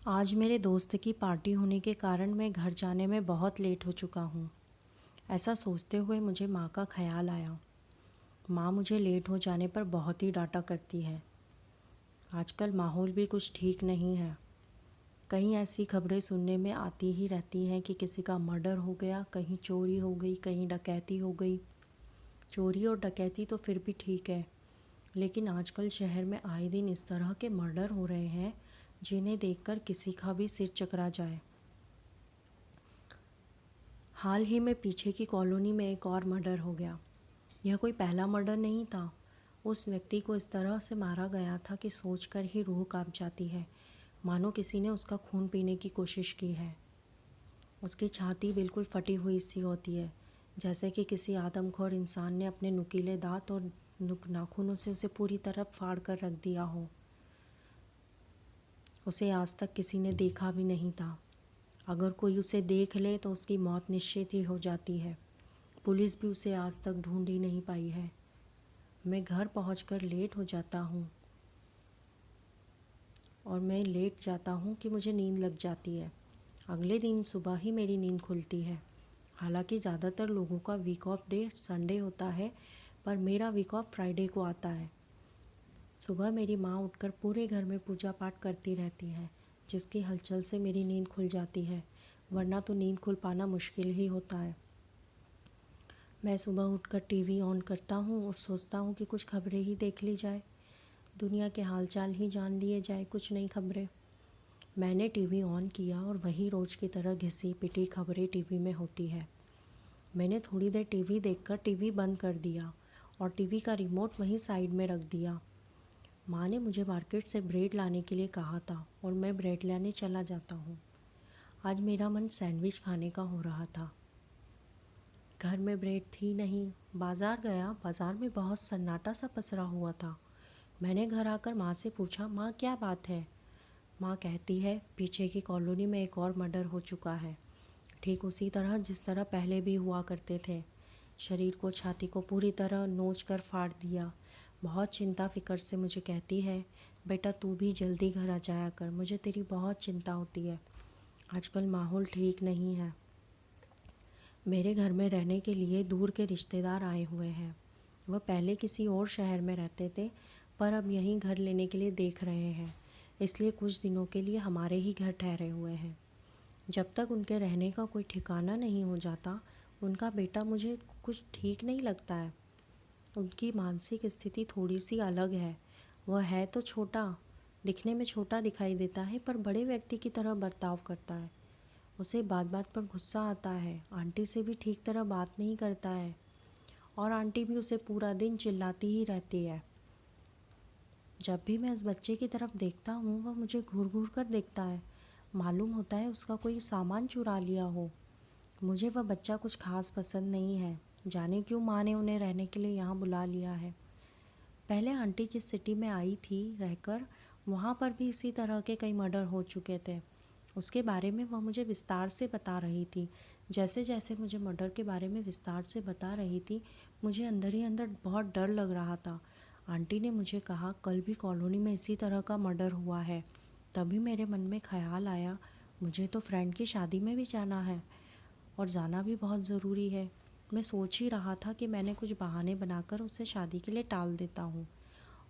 आज मेरे दोस्त की पार्टी होने के कारण मैं घर जाने में बहुत लेट हो चुका हूँ। ऐसा सोचते हुए मुझे माँ का ख्याल आया। माँ मुझे लेट हो जाने पर बहुत ही डांटा करती है। आजकल माहौल भी कुछ ठीक नहीं है। कहीं ऐसी खबरें सुनने में आती ही रहती हैं कि किसी का मर्डर हो गया, कहीं चोरी हो गई, कहीं डकैती हो गई। चोरी और डकैती तो फिर भी ठीक है, लेकिन आजकल शहर में आए दिन इस तरह के मर्डर हो रहे हैं जिन्हें देखकर किसी का भी सिर चकरा जाए। हाल ही में पीछे की कॉलोनी में एक और मर्डर हो गया। यह कोई पहला मर्डर नहीं था। उस व्यक्ति को इस तरह से मारा गया था कि सोचकर ही रूह कांप जाती है, मानो किसी ने उसका खून पीने की कोशिश की है। उसकी छाती बिल्कुल फटी हुई सी होती है, जैसे कि किसी आदमखोर इंसान ने अपने नुकीले दांत और नाखूनों से उसे पूरी तरह फाड़ कर रख दिया हो। उसे आज तक किसी ने देखा भी नहीं था। अगर कोई उसे देख ले तो उसकी मौत निश्चित ही हो जाती है। पुलिस भी उसे आज तक ढूंढ ही नहीं पाई है। मैं घर पहुंचकर लेट हो जाता हूँ और मैं लेट जाता हूँ कि मुझे नींद लग जाती है। अगले दिन सुबह ही मेरी नींद खुलती है। हालांकि ज़्यादातर लोगों का वीक ऑफ डे संडे होता है, पर मेरा वीक ऑफ फ्राइडे को आता है। सुबह मेरी माँ उठकर पूरे घर में पूजा पाठ करती रहती है, जिसकी हलचल से मेरी नींद खुल जाती है, वरना तो नींद खुल पाना मुश्किल ही होता है। मैं सुबह उठकर टीवी ऑन करता हूँ और सोचता हूँ कि कुछ खबरें ही देख ली जाए, दुनिया के हालचाल ही जान लिए जाए, कुछ नई खबरें। मैंने टीवी ऑन किया और वही रोज़ की तरह घिसी पिटी खबरें टीवी में होती है। मैंने थोड़ी देर टीवी देखकर टीवी बंद कर दिया और टीवी का रिमोट वहीं साइड में रख दिया। माँ ने मुझे मार्केट से ब्रेड लाने के लिए कहा था और मैं ब्रेड लाने चला जाता हूँ। आज मेरा मन सैंडविच खाने का हो रहा था। घर में ब्रेड थी नहीं। बाज़ार गया, बाज़ार में बहुत सन्नाटा सा पसरा हुआ था। मैंने घर आकर माँ से पूछा, माँ क्या बात है? माँ कहती है, पीछे की कॉलोनी में एक और मर्डर हो चुका है, ठीक उसी तरह जिस तरह पहले भी हुआ करते थे। शरीर को, छाती को पूरी तरह नोच कर फाड़ दिया। बहुत चिंता फिक्र से मुझे कहती है, बेटा तू भी जल्दी घर आ जाया कर, मुझे तेरी बहुत चिंता होती है। आजकल माहौल ठीक नहीं है। मेरे घर में रहने के लिए दूर के रिश्तेदार आए हुए हैं। वह पहले किसी और शहर में रहते थे, पर अब यहीं घर लेने के लिए देख रहे हैं, इसलिए कुछ दिनों के लिए हमारे ही घर ठहरे हुए हैं। जब तक उनके रहने का कोई ठिकाना नहीं हो जाता, उनका बेटा मुझे कुछ ठीक नहीं लगता है। उनकी मानसिक स्थिति थोड़ी सी अलग है। वह है तो छोटा, दिखने में छोटा दिखाई देता है, पर बड़े व्यक्ति की तरह बर्ताव करता है। उसे बात बात पर गुस्सा आता है। आंटी से भी ठीक तरह बात नहीं करता है और आंटी भी उसे पूरा दिन चिल्लाती ही रहती है। जब भी मैं उस बच्चे की तरफ देखता हूँ, वह मुझे घूर घूर कर देखता है। मालूम होता है उसका कोई सामान चुरा लिया हो। मुझे वह बच्चा कुछ खास पसंद नहीं है। जाने क्यों माँ ने उन्हें रहने के लिए यहाँ बुला लिया है। पहले आंटी जिस सिटी में आई थी रहकर, वहाँ पर भी इसी तरह के कई मर्डर हो चुके थे। उसके बारे में वह मुझे विस्तार से बता रही थी। जैसे जैसे मुझे मर्डर के बारे में विस्तार से बता रही थी, मुझे अंदर ही अंदर बहुत डर लग रहा था। आंटी ने मुझे कहा, कल भी कॉलोनी में इसी तरह का मर्डर हुआ है। तभी मेरे मन में ख्याल आया, मुझे तो फ्रेंड की शादी में भी जाना है और जाना भी बहुत ज़रूरी है। मैं सोच ही रहा था कि मैंने कुछ बहाने बनाकर उसे शादी के लिए टाल देता हूँ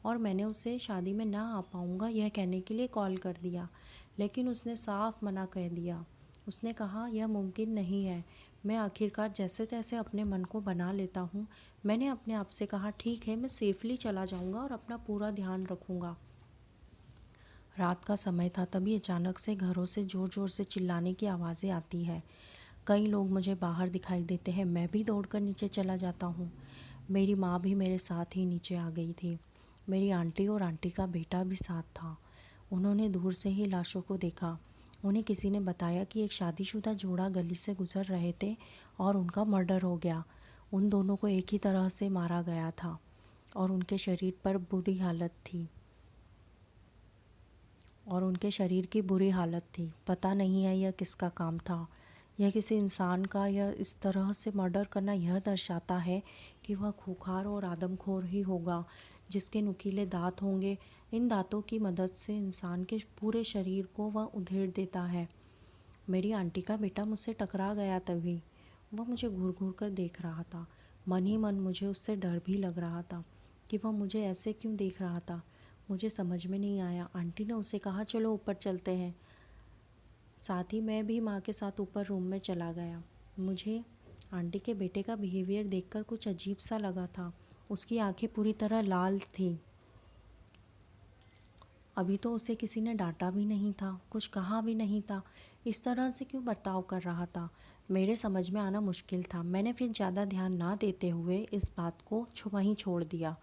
और मैंने उसे शादी में ना आ पाऊँगा यह कहने के लिए कॉल कर दिया, लेकिन उसने साफ मना कह दिया। उसने कहा, यह मुमकिन नहीं है। मैं आखिरकार जैसे तैसे अपने मन को बना लेता हूँ। मैंने अपने आप से कहा, ठीक है, मैं सेफली चला जाऊँगा और अपना पूरा ध्यान रखूँगा। रात का समय था, तभी अचानक से घरों से ज़ोर ज़ोर से चिल्लाने की आवाज़ें आती है। कई लोग मुझे बाहर दिखाई देते हैं। मैं भी दौड़कर नीचे चला जाता हूँ। मेरी माँ भी मेरे साथ ही नीचे आ गई थी। मेरी आंटी और आंटी का बेटा भी साथ था। उन्होंने दूर से ही लाशों को देखा। उन्हें किसी ने बताया कि एक शादीशुदा जोड़ा गली से गुजर रहे थे और उनका मर्डर हो गया। उन दोनों को एक ही तरह से मारा गया था और उनके शरीर पर बुरी हालत थी और उनके शरीर की बुरी हालत थी। पता नहीं है यह किसका काम था यह किसी इंसान का या इस तरह से मर्डर करना यह दर्शाता है कि वह खूंखार और आदमखोर ही होगा, जिसके नुकीले दांत होंगे। इन दांतों की मदद से इंसान के पूरे शरीर को वह उधेड़ देता है। मेरी आंटी का बेटा मुझसे टकरा गया तभी। वह मुझे घूर घूर कर देख रहा था। मन ही मन मुझे उससे डर भी लग रहा था कि वह मुझे ऐसे क्यों देख रहा था। मुझे समझ में नहीं आया। आंटी ने उसे कहा, चलो ऊपर चलते हैं। साथ ही मैं भी माँ के साथ ऊपर रूम में चला गया। मुझे आंटी के बेटे का बिहेवियर देखकर कुछ अजीब सा लगा था। उसकी आंखें पूरी तरह लाल थीं। अभी तो उसे किसी ने डांटा भी नहीं था, कुछ कहा भी नहीं था। इस तरह से क्यों बर्ताव कर रहा था, मेरे समझ में आना मुश्किल था। मैंने फिर ज़्यादा ध्यान ना देते हुए इस बात को वहीं छोड़ दिया।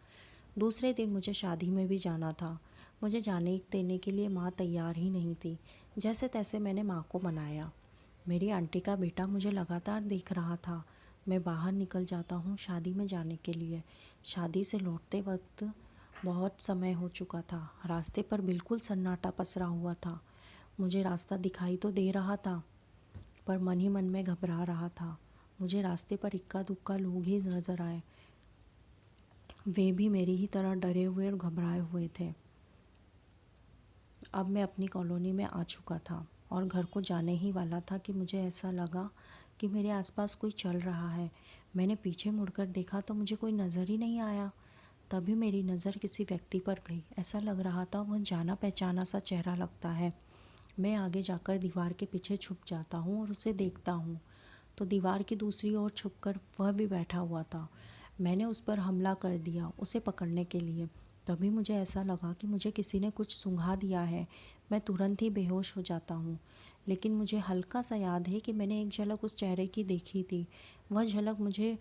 दूसरे दिन मुझे शादी में भी जाना था। मुझे जाने देने के लिए माँ तैयार ही नहीं थी। जैसे तैसे मैंने माँ को मनाया। मेरी आंटी का बेटा मुझे लगातार देख रहा था। मैं बाहर निकल जाता हूँ शादी में जाने के लिए। शादी से लौटते वक्त बहुत समय हो चुका था। रास्ते पर बिल्कुल सन्नाटा पसरा हुआ था। मुझे रास्ता दिखाई तो दे रहा था, पर मन ही मन में घबरा रहा था। मुझे रास्ते पर इक्का दुक्का लोग ही नज़र आए। वे भी मेरी ही तरह डरे हुए और घबराए हुए थे। अब मैं अपनी कॉलोनी में आ चुका था और घर को जाने ही वाला था कि मुझे ऐसा लगा कि मेरे आसपास कोई चल रहा है। मैंने पीछे मुड़कर देखा तो मुझे कोई नज़र ही नहीं आया। तभी मेरी नज़र किसी व्यक्ति पर गई। ऐसा लग रहा था वह जाना पहचाना सा चेहरा लगता है। मैं आगे जाकर दीवार के पीछे छुप जाता हूँ और उसे देखता हूँ तो दीवार की दूसरी ओर छुपकर वह भी बैठा हुआ था। मैंने उस पर हमला कर दिया उसे पकड़ने के लिए। तभी मुझे ऐसा लगा कि मुझे किसी ने कुछ सूंघा दिया है। मैं तुरंत ही बेहोश हो जाता हूँ। लेकिन मुझे हल्का सा याद है कि मैंने एक झलक उस चेहरे की देखी थी। वह झलक मुझे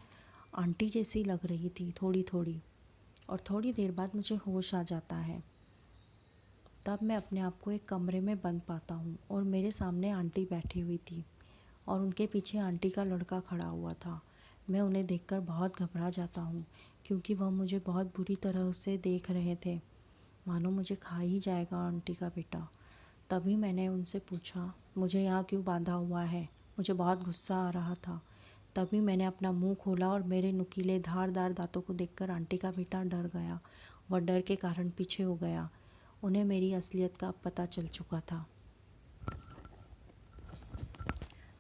आंटी जैसी लग रही थी थोड़ी थोड़ी। और थोड़ी देर बाद मुझे होश आ जाता है। तब मैं अपने आप को एक कमरे में बंद पाता हूँ और मेरे सामने आंटी बैठी हुई थी और उनके पीछे आंटी का लड़का खड़ा हुआ था। मैं उन्हें देखकर बहुत घबरा जाता हूँ क्योंकि वह मुझे बहुत बुरी तरह से देख रहे थे, मानो मुझे खा ही जाएगा आंटी का बेटा। तभी मैंने उनसे पूछा, मुझे यहाँ क्यों बांधा हुआ है। मुझे बहुत गुस्सा आ रहा था। तभी मैंने अपना मुंह खोला और मेरे नुकीले धारदार दांतों को देखकर आंटी का बेटा डर गया। वह डर के कारण पीछे हो गया। उन्हें मेरी असलियत का पता चल चुका था।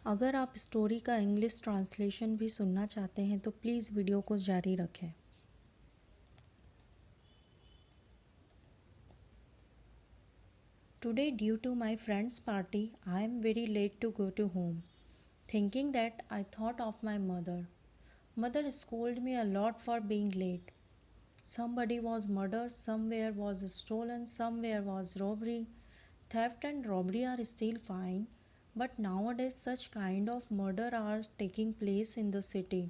अगर आप स्टोरी का इंग्लिश ट्रांसलेशन भी सुनना चाहते हैं तो प्लीज़ वीडियो को जारी रखें। Today, due to my friend's party, I am very late to go to home. Thinking that, I thought of my mother. Mother scolded me a lot for being late. Somebody was murdered, somewhere was stolen, somewhere was robbery. Theft and robbery are still fine, but nowadays such kind of murder are taking place in the city,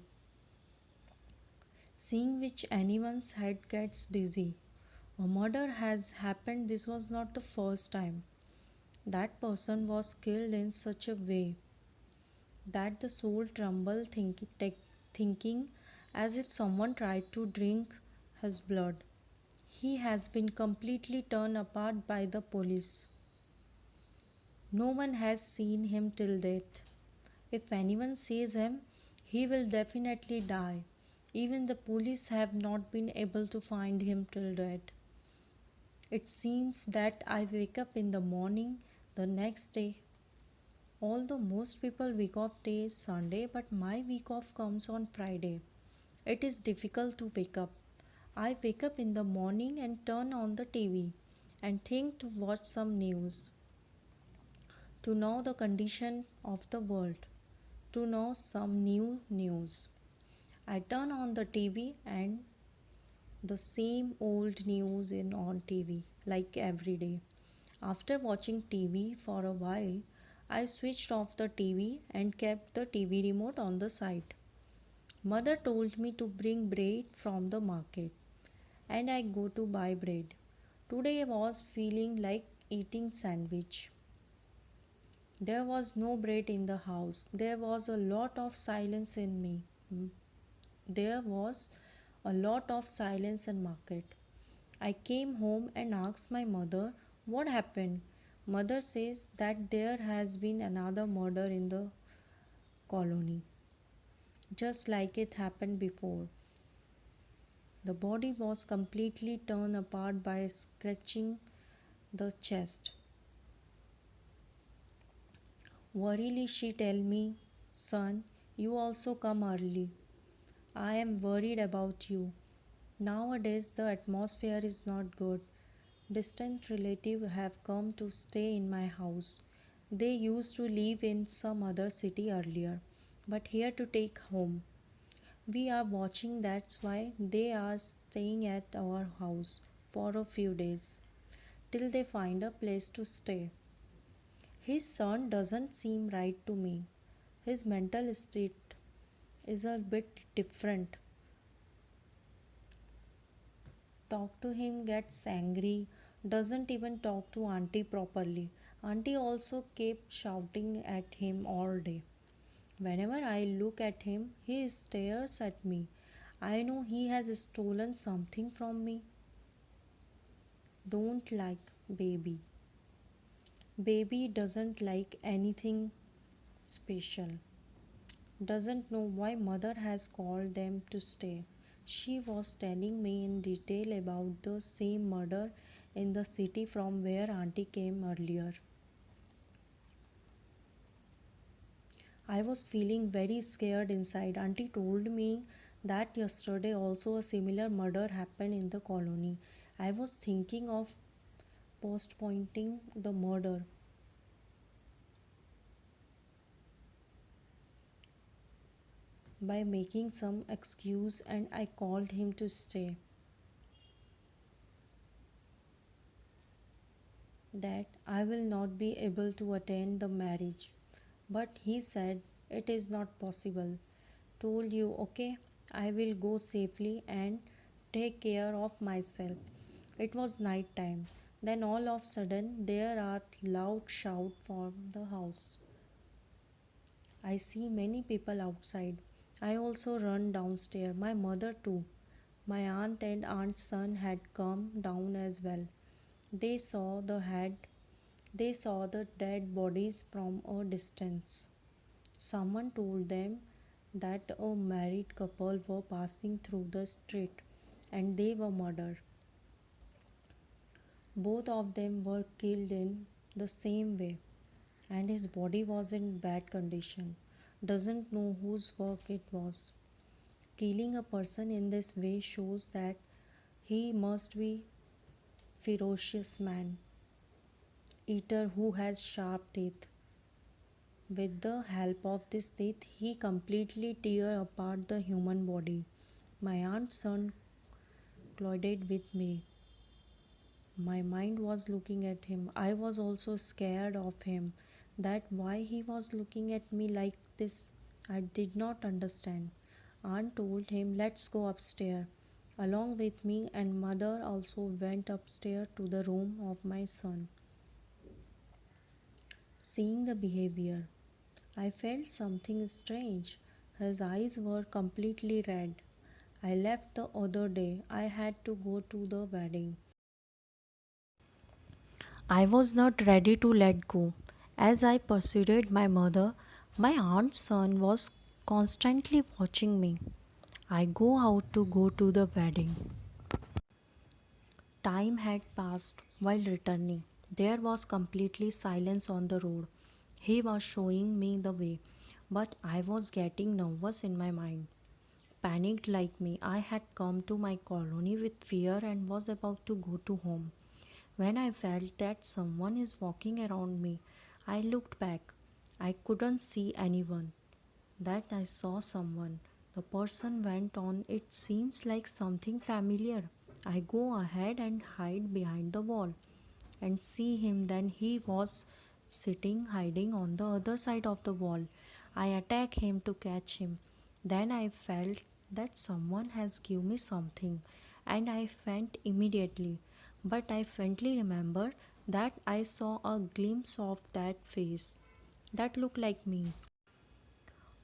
seeing which anyone's head gets dizzy. A murder has happened. This was not the first time. That person was killed in such a way that the soul trembled, thinking as if someone tried to drink his blood. He has been completely torn apart by the police. No one has seen him till death. If anyone sees him, he will definitely die. Even the police have not been able to find him till death. It seems that I wake up in the morning the next day. Although most people week off day is Sunday, but my week off comes on Friday. It is difficult to wake up. I wake up in the morning and turn on the TV and think to watch some news, to know the condition of the world, to know some new news. I turn on the TV and the same old news in on TV like every day. After watching TV for a while, I switched off the TV and kept the TV remote on the side. Mother told me to bring bread from the market and I go to buy bread. Today I was feeling like eating sandwich. There was no bread in the house. There was a lot of silence in me. There was a lot of silence in market. I came home and asked my mother what happened. Mother says that there has been another murder in the colony, just like it happened before. The body was completely torn apart by scratching the chest. Worriedly, she tell me, son, you also come early. I am worried about you. Nowadays, the atmosphere is not good. Distant relatives have come to stay in my house. They used to live in some other city earlier, but here to take home. We are watching, that's why they are staying at our house for a few days till they find a place to stay. His son doesn't seem right to me. His mental state is a bit different. Talk to him, gets angry, doesn't even talk to auntie properly. Auntie also kept shouting at him all day. Whenever I look at him, he stares at me. I know he has stolen something from me. Don't like baby. Baby doesn't like anything special. Doesn't know why mother has called them to stay. She was telling me in detail about the same murder in the city from where auntie came earlier. I was feeling very scared inside. Auntie told me that yesterday also a similar murder happened in the colony. I was thinking of postponing the murder by making some excuse, and I called him to stay. That I will not be able to attend the marriage. But he said it is not possible. Told you, okay, I will go safely and take care of myself. It was night time. Then all of a sudden there are loud shout from the house. I see many people outside. I also run downstairs. My mother too. My aunt and aunt's son had come down as well. They saw the head They saw the dead bodies from a distance. Someone told them that a married couple were passing through the street and they were murdered. Both of them were killed in the same way, and his body was in bad condition. Doesn't know whose work it was. Killing a person in this way shows that he must be ferocious man eater who has sharp teeth. With the help of this teeth, he completely tear apart the human body. My aunt's son collided with me. My mind was looking at him. I was also scared of him. That why he was looking at me like this, I did not understand. Aunt told him, let's go upstairs. Along with me, and mother also went upstairs to the room of my son. Seeing the behavior, I felt something strange. His eyes were completely red. I left the other day. I had to go to the wedding. I was not ready to let go. As I persuaded my mother, my aunt's son was constantly watching me. I go out to go to the wedding. Time had passed while returning. There was completely silence on the road. He was showing me the way, but I was getting nervous in my mind. Panicked like me, I had come to my colony with fear and was about to go to home. When I felt that someone is walking around me, I looked back. I couldn't see anyone. That I saw someone. The person went on, it seems like something familiar. I go ahead and hide behind the wall and see him. Then he was sitting hiding on the other side of the wall. I attack him to catch him. Then I felt that someone has given me something and I faint immediately. But I faintly remember that I saw a glimpse of that face that looked like me.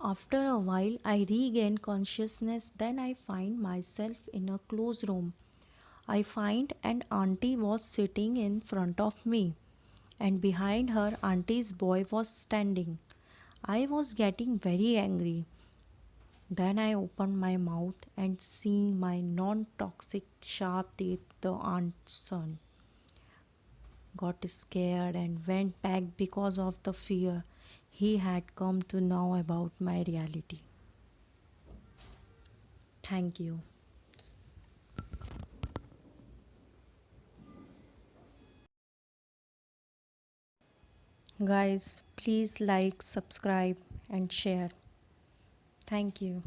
After a while, I regain consciousness. Then I find myself in a closed room. I find an auntie was sitting in front of me, and behind her, auntie's boy was standing. I was getting very angry. Then I opened my mouth and seeing my non-toxic sharp teeth, the aunt's son got scared and went back because of the fear he had come to know about my reality. Thank you. Guys, please like, subscribe, and share. Thank you.